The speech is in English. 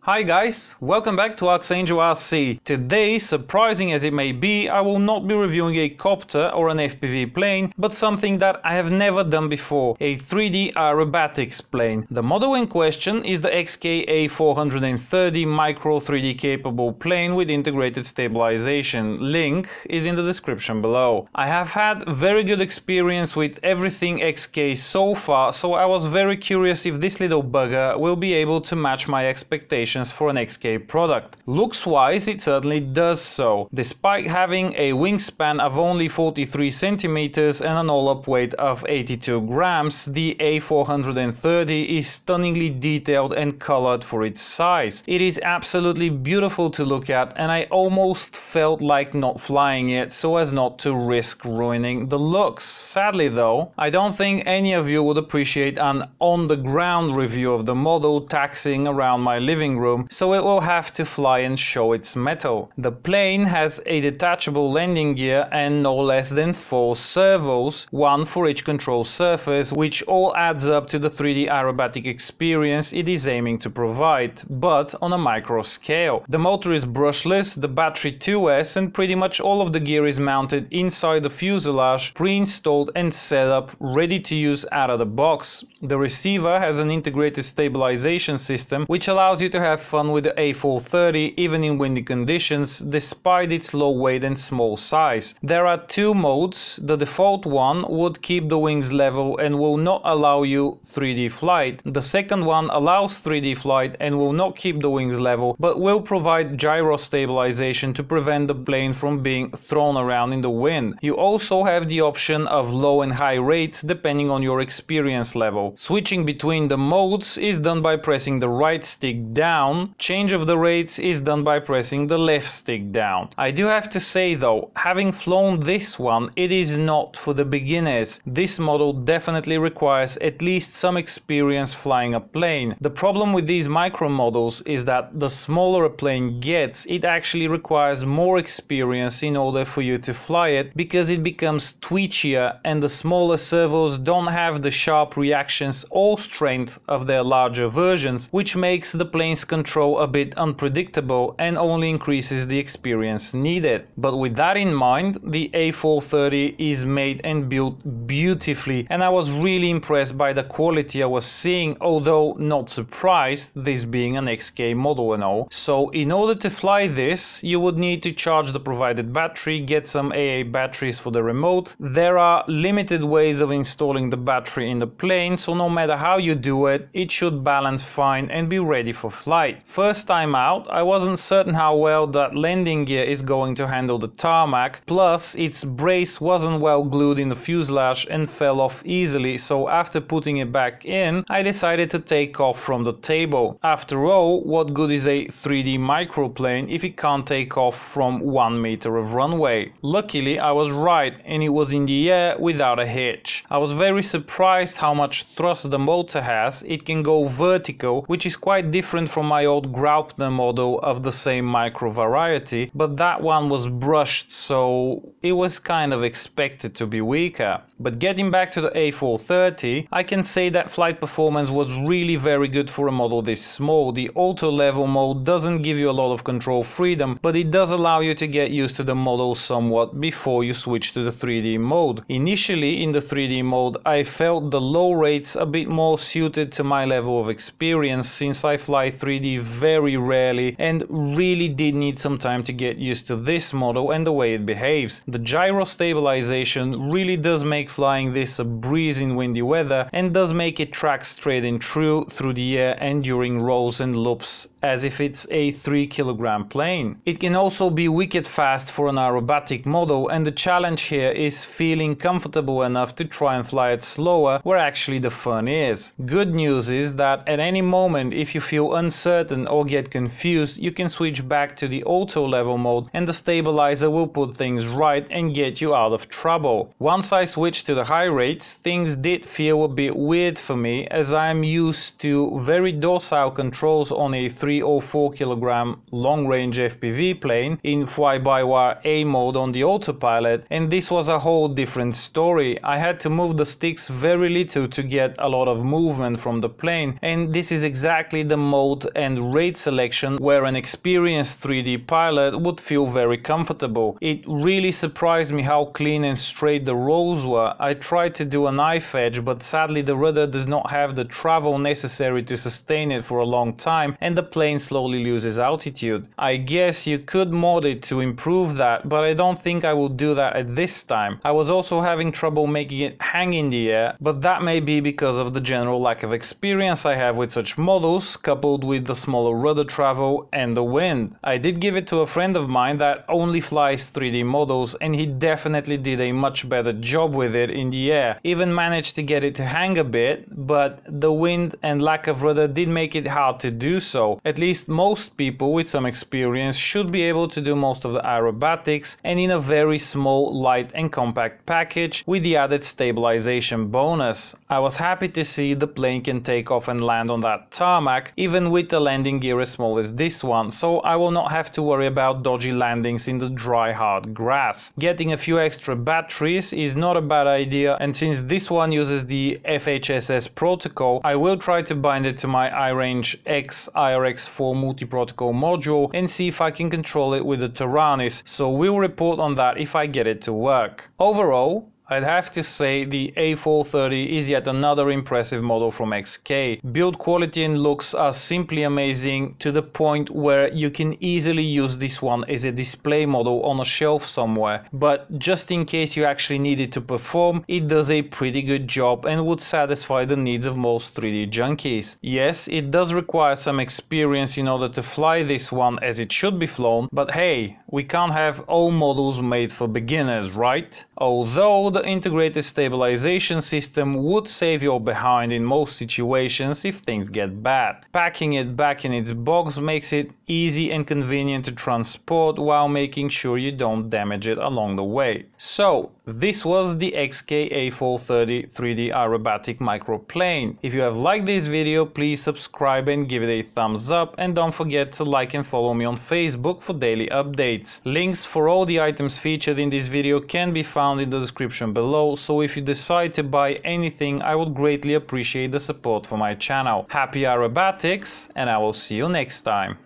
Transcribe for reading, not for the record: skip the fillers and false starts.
Hi guys, welcome back to ArxangelRC. Today, surprising as it may be, I will not be reviewing a copter or an FPV plane, but something that I have never done before, a 3D aerobatics plane. The model in question is the XK A-430 Micro 3D capable plane with integrated stabilization. Link is in the description below. I have had very good experience with everything XK so far, so I was very curious if this little bugger will be able to match my expectations for an XK product. Looks wise, it certainly does so. Despite having a wingspan of only 43 centimeters and an all-up weight of 82 grams, the A430 is stunningly detailed and colored for its size. It is absolutely beautiful to look at, and I almost felt like not flying it so as not to risk ruining the looks. Sadly though, I don't think any of you would appreciate an on-the-ground review of the model taxiing around my living room, so it will have to fly and show its mettle. The plane has a detachable landing gear and no less than 4 servos, one for each control surface, which all adds up to the 3D aerobatic experience it is aiming to provide, but on a micro scale. The motor is brushless, the battery 2S, and pretty much all of the gear is mounted inside the fuselage, pre-installed and set up, ready to use out of the box. The receiver has an integrated stabilization system, which allows you to have fun with the A430 even in windy conditions, despite its low weight and small size. There are 2 modes. The default one would keep the wings level and will not allow you 3D flight. The second one allows 3D flight and will not keep the wings level, but will provide gyro stabilization to prevent the plane from being thrown around in the wind. You also have the option of low and high rates depending on your experience level. Switching between the modes is done by pressing the right stick down. Change of the rates is done by pressing the left stick down. I do have to say though, having flown this one, it is not for the beginners. This model definitely requires at least some experience flying a plane. The problem with these micro models is that the smaller a plane gets, it actually requires more experience in order for you to fly it, because it becomes twitchier and the smaller servos don't have the sharp reactions or strength of their larger versions, which makes the plane's control a bit unpredictable and only increases the experience needed. But with that in mind, the A430 is made and built beautifully, and I was really impressed by the quality I was seeing, although not surprised, this being an XK model and all. So in order to fly this, you would need to charge the provided battery, get some AA batteries for the remote. There are limited ways of installing the battery in the plane, so no matter how you do it, it should balance fine and be ready for flight. First time out, I wasn't certain how well that landing gear is going to handle the tarmac, plus its brace wasn't well glued in the fuselage and fell off easily, so after putting it back in, I decided to take off from the table. After all, what good is a 3D microplane if it can't take off from 1 meter of runway? Luckily, I was right and it was in the air without a hitch. I was very surprised how much thrust the motor has. It can go vertical, which is quite different from my old Graupner model of the same micro variety, but that one was brushed, so it was kind of expected to be weaker. But getting back to the A430, I can say that flight performance was really very good for a model this small. The auto level mode doesn't give you a lot of control freedom, but it does allow you to get used to the model somewhat before you switch to the 3D mode. Initially in the 3D mode, I felt the low rates a bit more suited to my level of experience, since I fly 3D very rarely and really did need some time to get used to this model and the way it behaves. The gyro stabilization really does make flying this a breeze in windy weather and does make it track straight and true through the air and during rolls and loops, as if it's a 3 kilogram plane. It can also be wicked fast for an aerobatic model, and the challenge here is feeling comfortable enough to try and fly it slower where actually the fun is. Good news is that at any moment, if you feel uncertain or get confused, you can switch back to the auto level mode and the stabilizer will put things right and get you out of trouble. Once I switched to the high rates, things did feel a bit weird for me, as I'm used to very docile controls on a 3 or 4 kilogram long-range FPV plane in fly-by-wire A mode on the autopilot, and this was a whole different story. I had to move the sticks very little to get a lot of movement from the plane, and this is exactly the mode and rate selection where an experienced 3D pilot would feel very comfortable. It really surprised me how clean and straight the rolls were. I tried to do a knife edge, but sadly the rudder does not have the travel necessary to sustain it for a long time and the plane slowly loses altitude. I guess you could mod it to improve that, but I don't think I will do that at this time. I was also having trouble making it hang in the air, but that may be because of the general lack of experience I have with such models, coupled with the smaller rudder travel and the wind. I did give it to a friend of mine that only flies 3D models, and he definitely did a much better job with it in the air. Even managed to get it to hang a bit, but the wind and lack of rudder did make it hard to do so. At least most people with some experience should be able to do most of the aerobatics, and in a very small, light and compact package with the added stabilization bonus. I was happy to see the plane can take off and land on that tarmac, even with the landing gear as small as this one, so I will not have to worry about dodgy landings in the dry hard grass. Getting a few extra batteries is not a bad idea, and since this one uses the FHSS protocol, I will try to bind it to my iRange X IRX4 multi-protocol module and see if I can control it with the Taranis, so we'll report on that if I get it to work. Overall, I'd have to say the A-430 is yet another impressive model from XK. Build quality and looks are simply amazing, to the point where you can easily use this one as a display model on a shelf somewhere, but just in case you actually need it to perform, it does a pretty good job and would satisfy the needs of most 3D junkies. Yes, it does require some experience in order to fly this one as it should be flown, but hey, we can't have all models made for beginners, right? Although the integrated stabilization system would save your behind in most situations if things get bad. Packing it back in its box makes it easy and convenient to transport while making sure you don't damage it along the way. So, this was the XK A430 3D aerobatic microplane. If you have liked this video, please subscribe and give it a thumbs up, and don't forget to like and follow me on Facebook for daily updates. Links for all the items featured in this video can be found in the description below, so if you decide to buy anything, I would greatly appreciate the support for my channel. Happy aerobatics, and I will see you next time.